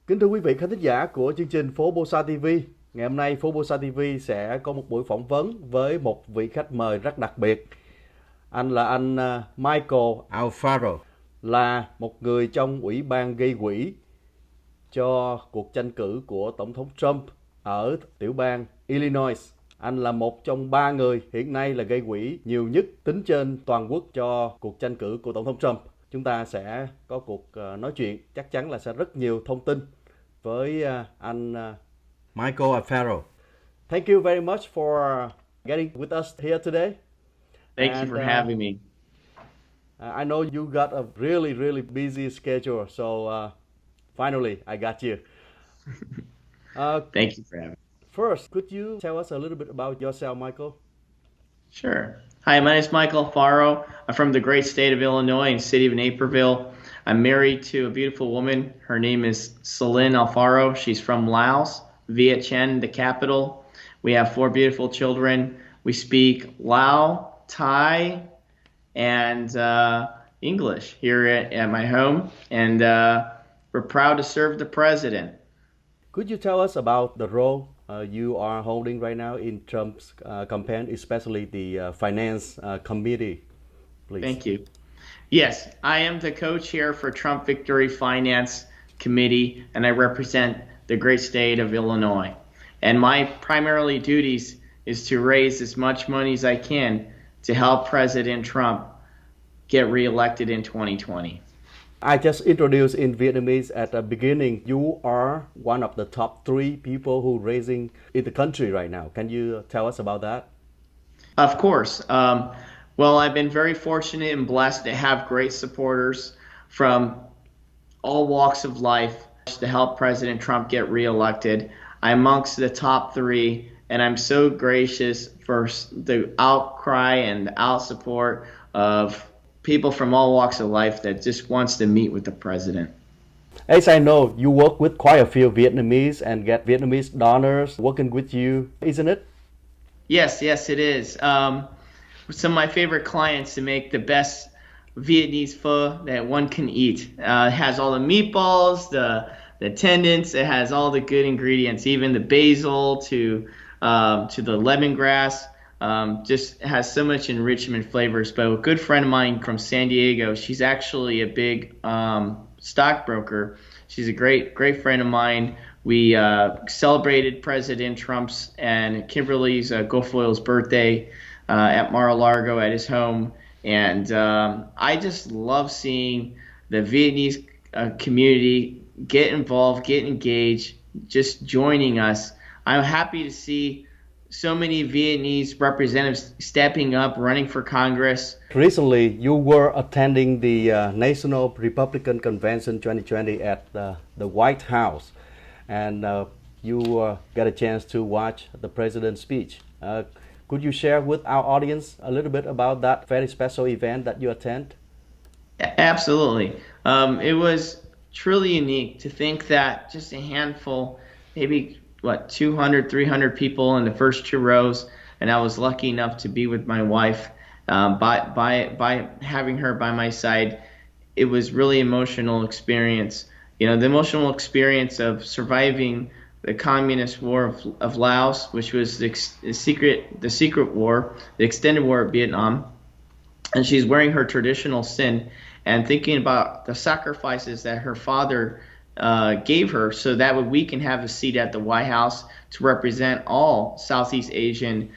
Kính thưa quý vị khán thính giả của chương trình PhoBolsaTV, ngày hôm nay PhoBolsaTV sẽ có một buổi phỏng vấn với một vị khách mời rất đặc biệt. Anh là anh Michael Alfaro, là một người trong ủy ban gây quỹ cho cuộc tranh cử của Tổng thống Trump ở tiểu bang Illinois. Anh là một trong 3 người hiện nay là gây quỹ nhiều nhất tính trên toàn quốc cho cuộc tranh cử của Tổng thống Trump. Chúng ta sẽ có cuộc nói chuyện, chắc chắn là sẽ rất nhiều thông tin với anh Michael Alfaro. Thank you very much for getting with us here today. Thank you for having me. I know you got a really busy schedule, so finally I got you. Thank you for having me. First, could you tell us a little bit about yourself, Michael? Sure. Hi, my name is Michael Alfaro. I'm from the great state of Illinois and city of Naperville. I'm married to a beautiful woman. Her name is Celine Alfaro. She's from Laos, Vientiane, the capital. We have 4 beautiful children. We speak Lao, Thai, and English here at my home. And we're proud to serve the president. Could you tell us about the role you are holding right now in Trump's campaign, especially the finance committee, please? Thank you. Yes, I am the co-chair for Trump Victory Finance Committee, and I represent the great state of Illinois. And my primarily duties is to raise as much money as I can to help President Trump get reelected in 2020. I just introduced in Vietnamese at the beginning. You are one of the top 3 people who raising in the country right now. Can you tell us about that? Of course. Well, I've been very fortunate and blessed to have great supporters from all walks of life to help President Trump get reelected. I'm amongst the top 3, and I'm so gracious for the outcry and the out support of people from all walks of life that just wants to meet with the president. As I know, you work with quite a few Vietnamese and get Vietnamese donors working with you, isn't it? Yes, it is. Some of my favorite clients to make the best Vietnamese pho that one can eat. It has all the meatballs, the tendons. It has all the good ingredients, even the basil to the lemongrass. Just has so much enrichment flavors. But a good friend of mine from San Diego, she's actually a big stockbroker. She's a great friend of mine. We celebrated President Trump's and Kimberly's Guilfoyle's birthday at Mar-a-Lago at his home. And I just love seeing the Vietnamese community get involved, get engaged, just joining us. I'm happy to see so many Vietnamese representatives stepping up, running for Congress. Recently, you were attending the National Republican Convention 2020 at the White House, and you got a chance to watch the president's speech. Could you share with our audience a little bit about that very special event that you attend? Absolutely. It was truly unique to think that just a handful, maybe 200, 300 people in the first 2 rows, and I was lucky enough to be with my wife. By having her by my side, it was really emotional experience. You know, the emotional experience of surviving the communist war of Laos, which was the secret war, the extended war of Vietnam, and she's wearing her traditional sin and thinking about the sacrifices that her father gave her so that we can have a seat at the White House to represent all Southeast Asian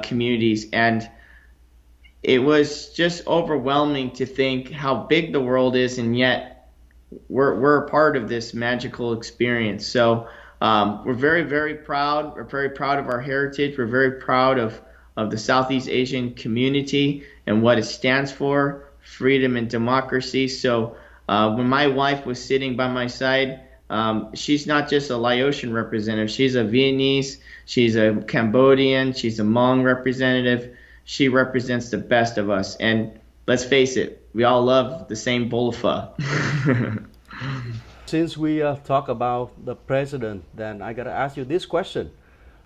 communities. And it was just overwhelming to think how big the world is, and yet we're a part of this magical experience. So we're very proud. We're very proud of our heritage. We're very proud of the Southeast Asian community and what it stands for, freedom and democracy. So when my wife was sitting by my side, she's not just a Laotian representative. She's a Vietnamese, she's a Cambodian, she's a Hmong representative. She represents the best of us. And let's face it, we all love the same bowl of pho. Since we talk about the president, then I gotta ask you this question.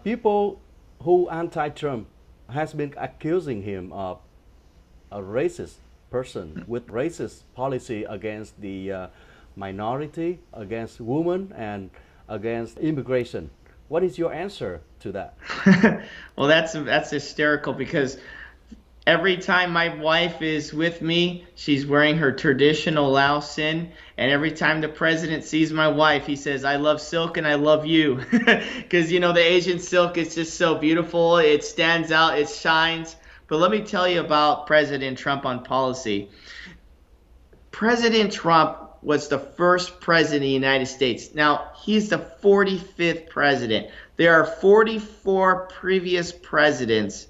People who anti-Trump has been accusing him of a racist person with racist policy against the minority, against women, and against immigration. What is your answer to that? Well, that's hysterical because every time my wife is with me, she's wearing her traditional Lao sin. And every time the president sees my wife, he says, I love silk and I love you. Because, the Asian silk is just so beautiful. It stands out, it shines. But let me tell you about President Trump on policy. President Trump was the first president of the United States. Now, he's the 45th president. There are 44 previous presidents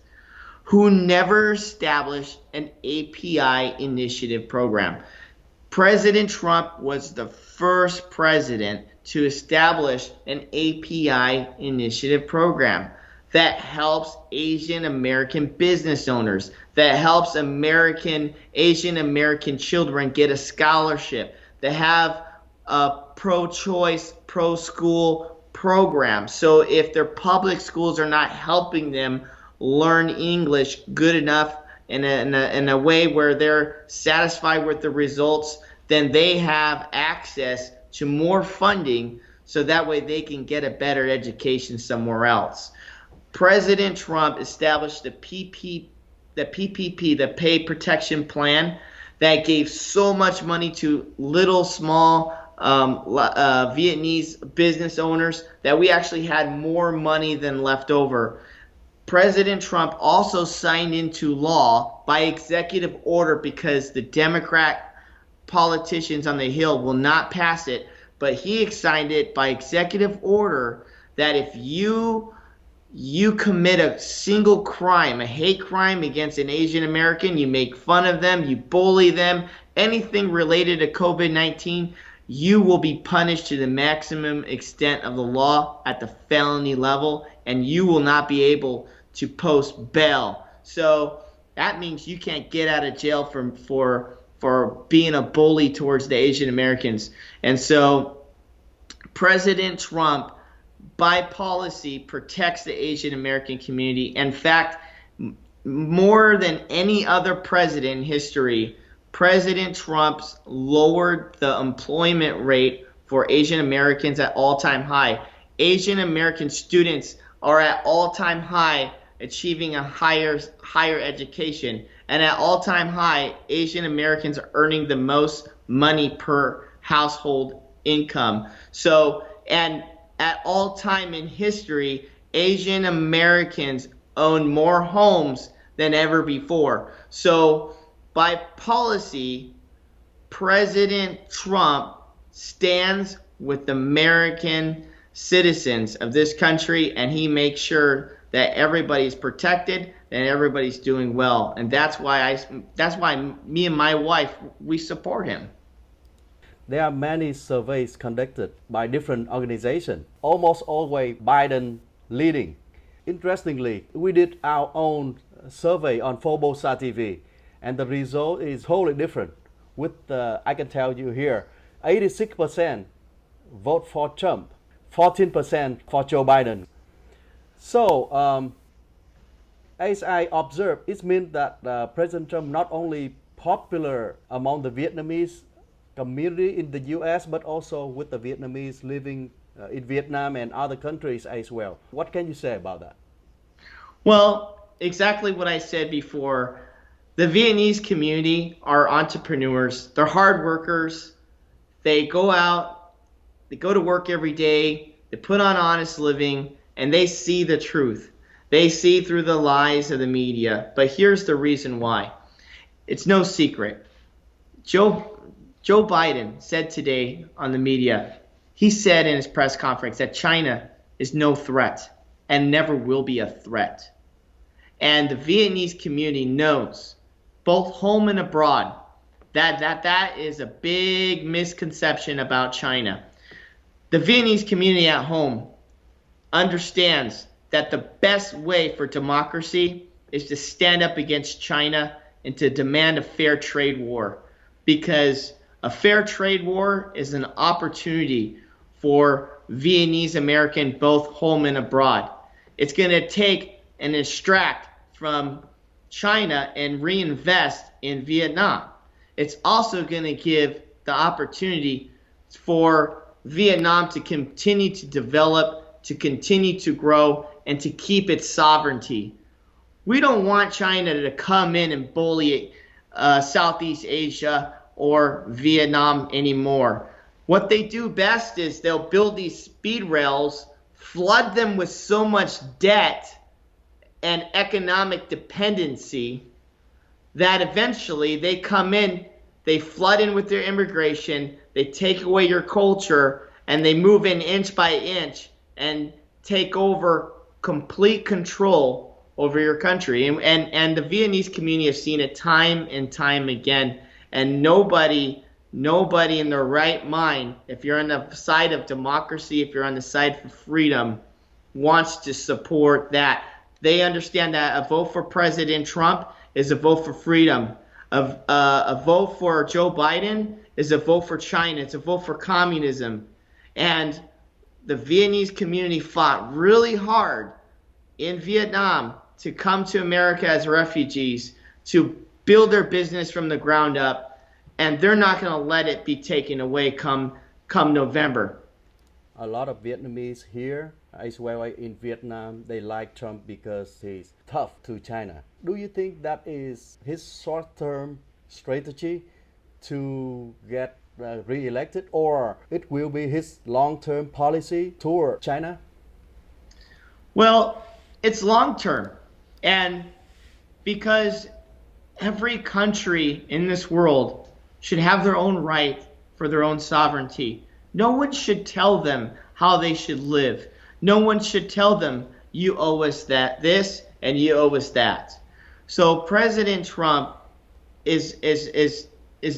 who never established an API initiative program. President Trump was the first president to establish an API initiative program that helps Asian American business owners, that helps Asian American children get a scholarship, that have a pro-choice, pro-school program. So if their public schools are not helping them learn English good enough in a way where they're satisfied with the results, then they have access to more funding so that way they can get a better education somewhere else. President Trump established the PPP, the Pay Protection Plan, that gave so much money to little, small Vietnamese business owners that we actually had more money than left over. President Trump also signed into law by executive order, because the Democrat politicians on the Hill will not pass it, but he signed it by executive order that if you commit a single crime, a hate crime against an Asian American, you make fun of them, you bully them, anything related to COVID-19, you will be punished to the maximum extent of the law at the felony level, and you will not be able to post bail. So that means you can't get out of jail for being a bully towards the Asian Americans. And so President Trump, by policy, protects the Asian American community. In fact, more than any other president in history, President Trump's lowered the employment rate for Asian Americans at all-time high. Asian American students are at all-time high, achieving a higher education. And at all-time high, Asian Americans are earning the most money per household income. So, and at all time in history, Asian Americans own more homes than ever before. So by policy, President Trump stands with the American citizens of this country, and he makes sure that everybody's protected and everybody's doing well. And that's why me and my wife, we support him. There are many surveys conducted by different organizations, almost always Biden leading. Interestingly, we did our own survey on PhoBolsaTV, and the result is wholly different. I can tell you here, 86% vote for Trump, 14% for Joe Biden. So, as I observe, it means that President Trump not only popular among the Vietnamese community in the U.S., but also with the Vietnamese living in Vietnam and other countries as well. What can you say about that? Well, exactly what I said before. The Vietnamese community are entrepreneurs. They're hard workers. They go out, they go to work every day, they put on honest living, and they see the truth. They see through the lies of the media. But here's the reason why. It's no secret. Joe Biden said today on the media, he said in his press conference that China is no threat and never will be a threat. And the Vietnamese community knows, both home and abroad, that is a big misconception about China. The Vietnamese community at home understands that the best way for democracy is to stand up against China and to demand a fair trade war, because a fair trade war is an opportunity for Vietnamese American, both home and abroad. It's going to take and extract from China and reinvest in Vietnam. It's also going to give the opportunity for Vietnam to continue to develop, to continue to grow, and to keep its sovereignty. We don't want China to come in and bully Southeast Asia or Vietnam anymore. What they do best is they'll build these speed rails, flood them with so much debt and economic dependency that eventually they come in, they flood in with their immigration, they take away your culture, and they move in inch by inch and take over complete control over your country. And the Vietnamese community has seen it time and time again. And nobody in their right mind, if you're on the side of democracy, if you're on the side for freedom, wants to support that. They understand that a vote for President Trump is a vote for freedom. A vote for Joe Biden is a vote for China. It's a vote for communism. And the Vietnamese community fought really hard in Vietnam to come to America as refugees, to build their business from the ground up, and they're not going to let it be taken away come November. A lot of Vietnamese here, as well as in Vietnam, they like Trump because he's tough to China. Do you think that is his short-term strategy to get re-elected, or it will be his long-term policy toward China? Well, it's long-term, and because every country in this world should have their own right for their own sovereignty. No one should tell them how they should live. No one should tell them, you owe us this and you owe us that. So President Trump is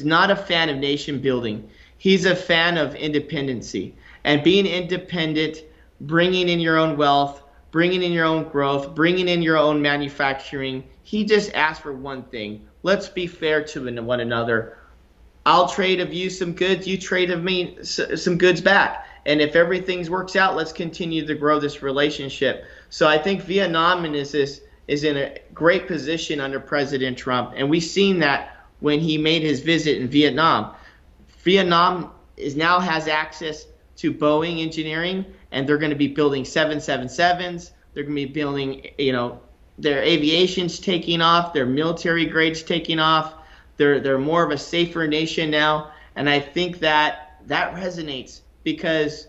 not a fan of nation building. He's a fan of independency. And being independent, bringing in your own wealth, bringing in your own growth, bringing in your own manufacturing. He just asked for one thing. Let's be fair to one another. I'll trade of you some goods, you trade of me some goods back. And if everything works out, let's continue to grow this relationship. So I think Vietnam is in a great position under President Trump. And we've seen that when he made his visit in Vietnam. Vietnam now has access to Boeing engineering, and they're going to be building 777s. They're going to be building, their aviation's taking off, their military grade's taking off. They're more of a safer nation now, and I think that resonates because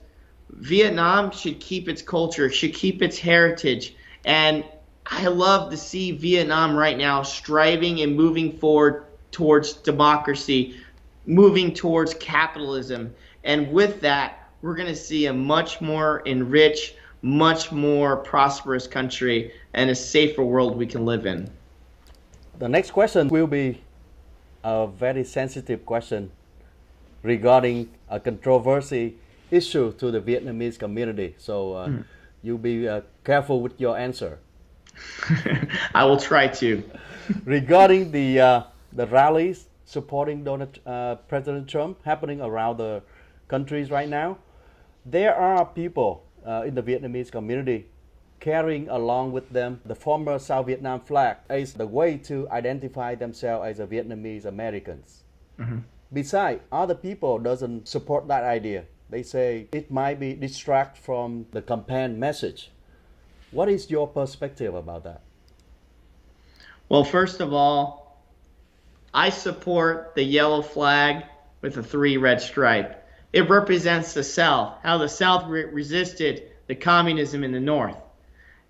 Vietnam should keep its culture, should keep its heritage, and I love to see Vietnam right now striving and moving forward towards democracy, moving towards capitalism, and with that, we're going to see a much more enriched, much more prosperous country and a safer world we can live in. The next question will be a very sensitive question regarding a controversy issue to the Vietnamese community. So you be careful with your answer. I will try to. Regarding the rallies supporting President Trump happening around the countries right now, there are people in the Vietnamese community carrying along with them the former South Vietnam flag as the way to identify themselves as a Vietnamese Americans. Mm-hmm. Besides, other people doesn't support that idea. They say it might be distract from the campaign message. What is your perspective about that? Well, first of all, I support the yellow flag with a 3 red stripe. It represents the South, how the South resisted the communism in the North.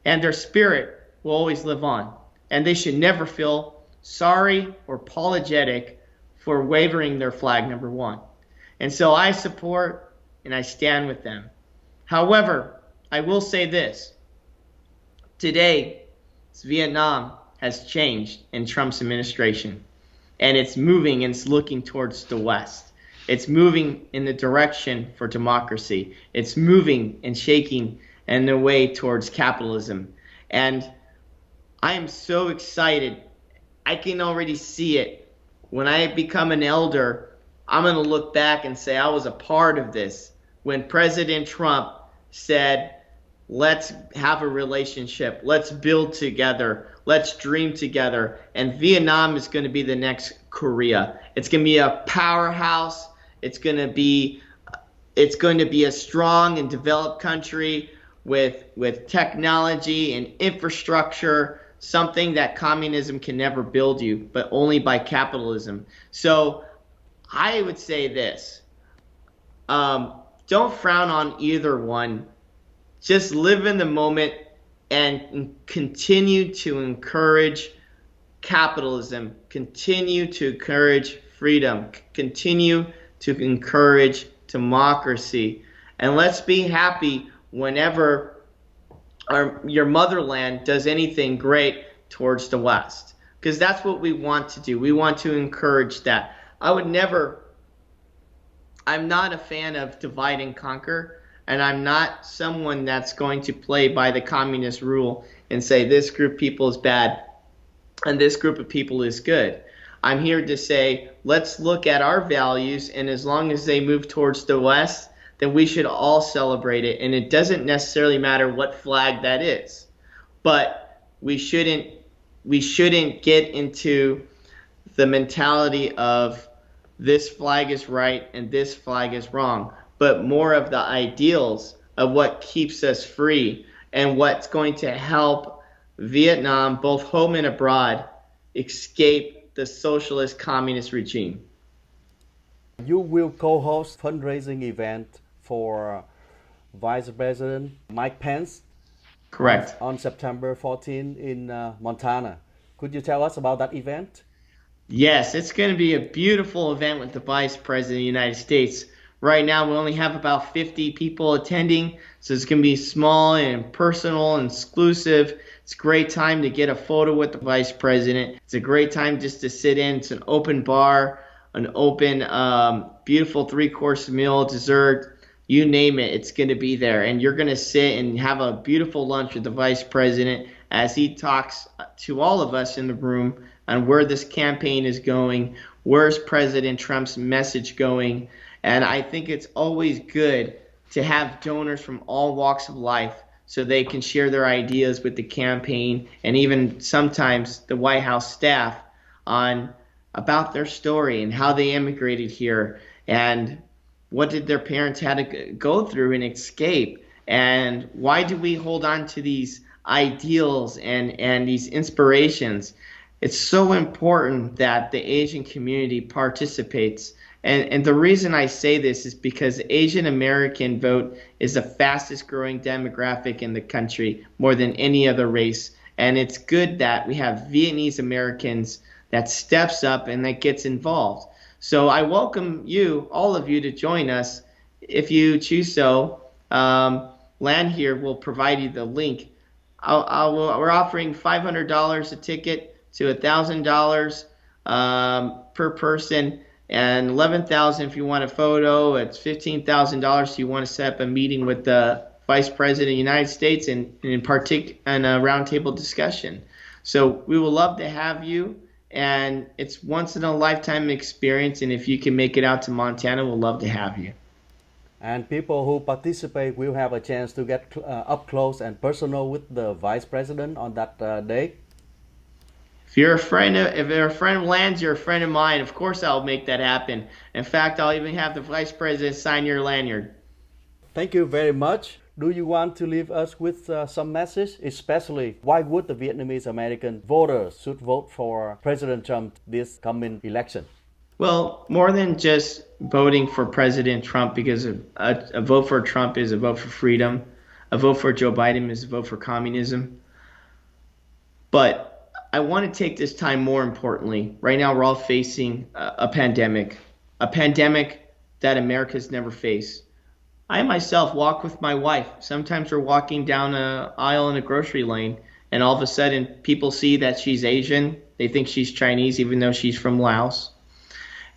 And their spirit will always live on. And they should never feel sorry or apologetic for wavering their flag, number one. And so I support and I stand with them. However, I will say this. Today, Vietnam has changed in Trump's administration. And it's moving and it's looking towards the West. It's moving in the direction for democracy. It's moving and shaking in the way towards capitalism. And I am so excited. I can already see it. When I become an elder, I'm going to look back and say I was a part of this. When President Trump said, let's have a relationship, let's build together, let's dream together. And Vietnam is going to be the next Korea. It's going to be a powerhouse. It's going to be it's going to be a strong and developed country with technology and infrastructure, something that communism can never build you, but only by capitalism. So I would say this, don't frown on either one. Just live in the moment and continue to encourage capitalism, continue to encourage freedom, continue to encourage democracy. And let's be happy whenever your motherland does anything great towards the West, because that's what we want to do. We want to encourage that. I'm not a fan of divide and conquer, and I'm not someone that's going to play by the communist rule and say this group of people is bad and this group of people is good. I'm here to say, let's look at our values, and as long as they move towards the West, then we should all celebrate it. And it doesn't necessarily matter what flag that is. But we shouldn't get into the mentality of this flag is right and this flag is wrong, but more of the ideals of what keeps us free and what's going to help Vietnam, both home and abroad, escape the socialist communist regime. You will co-host fundraising event for Vice President Mike Pence. Correct. On September 14 in Montana. Could you tell us about that event? Yes, it's going to be a beautiful event with the Vice President of the United States. Right now, we only have about 50 people attending, so it's going to be small and personal and exclusive. It's a great time to get a photo with the Vice President. It's a great time just to sit in. It's an open bar, an open, beautiful 3-course meal, dessert, you name it, it's going to be there. And you're going to sit and have a beautiful lunch with the Vice President as he talks to all of us in the room on where this campaign is going, where's President Trump's message going. And I think it's always good to have donors from all walks of life so they can share their ideas with the campaign and even sometimes the White House staff on about their story and how they immigrated here and what did their parents had to go through and escape, and why do we hold on to these ideals and these inspirations. It's so important that the Asian community participates. And the reason I say this is because the Asian American vote is the fastest growing demographic in the country, more than any other race. And it's good that we have Vietnamese Americans that steps up and that gets involved. So I welcome you, all of you, to join us if you choose so. Land here will provide you the link. We're offering $500 a ticket to $1,000 per person, and $11,000 if you want a photo. It's $15,000 if you want to set up a meeting with the Vice President of the United States and a roundtable discussion. So we would love to have you, and it's once in a lifetime experience. And if you can make it out to Montana, we'll love to have you. And people who participate will have a chance to get up close and personal with the Vice President on that day. If you're a friend of Land's, you're a friend of mine. Of course, I'll make that happen. In fact, I'll even have the Vice President sign your lanyard. Thank you very much. Do you want to leave us with some message? Especially, why would the Vietnamese American voters should vote for President Trump this coming election? Well, more than just voting for President Trump, because a vote for Trump is a vote for freedom. A vote for Joe Biden is a vote for communism. But I want to take this time more importantly. Right now, we're all facing a pandemic that America's never faced. I myself walk with my wife. Sometimes we're walking down an aisle in a grocery lane, and all of a sudden, people see that she's Asian. They think she's Chinese, even though she's from Laos.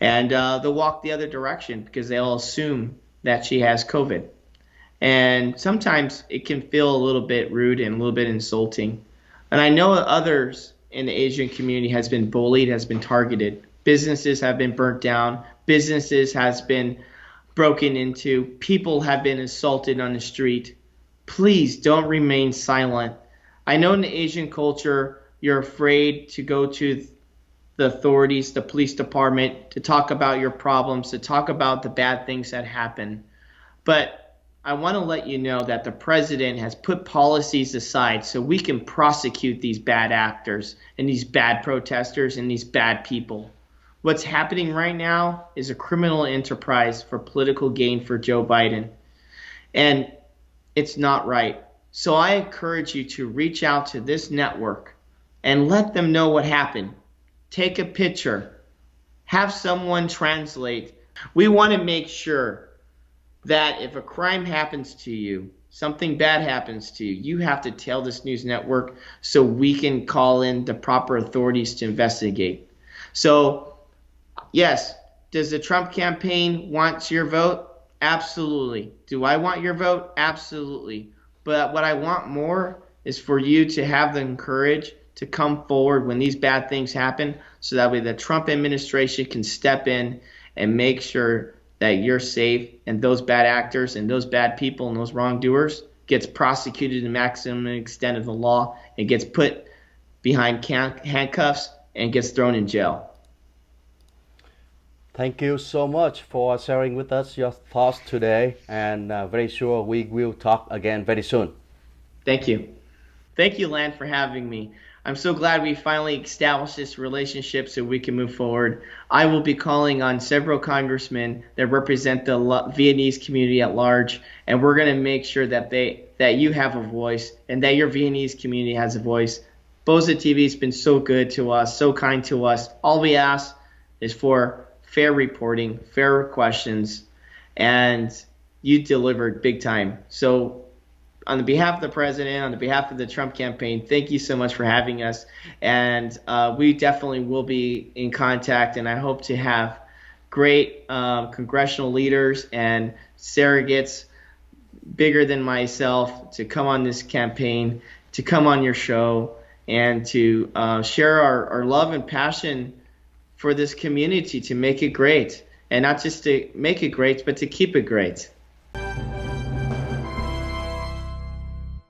And they'll walk the other direction because they'll assume that she has COVID. And sometimes it can feel a little bit rude and a little bit insulting. And I know others in the Asian community has been bullied, has been targeted. Businesses have been burnt down. Businesses has been broken into. People have been assaulted on the street. Please don't remain silent. I know in the Asian culture, you're afraid to go to the authorities, the police department, to talk about your problems, to talk about the bad things that happen. But I want to let you know that the president has put policies aside so we can prosecute these bad actors and these bad protesters and these bad people. What's happening right now is a criminal enterprise for political gain for Joe Biden. And it's not right. So I encourage you to reach out to this network and let them know what happened. Take a picture. Have someone translate. We want to make sure that if a crime happens to you, something bad happens to you, you have to tell this news network so we can call in the proper authorities to investigate. So, yes, does the Trump campaign want your vote? Absolutely. Do I want your vote? Absolutely. But what I want more is for you to have the courage to come forward when these bad things happen so that way the Trump administration can step in and make sure that you're safe and those bad actors and those bad people and those wrongdoers gets prosecuted to the maximum extent of the law and gets put behind handcuffs and gets thrown in jail. Thank you so much for sharing with us your thoughts today, and very sure we will talk again very soon. Thank you. Thank you, Lan, for having me. I'm so glad we finally established this relationship so we can move forward. I will be calling on several congressmen that represent the Vietnamese community at large, and we're going to make sure that you have a voice and that your Vietnamese community has a voice. Bolsa TV has been so good to us, so kind to us. All we ask is for fair reporting, fair questions, and you delivered big time. So on behalf of the president, on behalf of the Trump campaign, thank you so much for having us. And we definitely will be in contact, and I hope to have great congressional leaders and surrogates bigger than myself to come on this campaign, to come on your show, and to share our love and passion for this community to make it great. And not just to make it great, but to keep it great.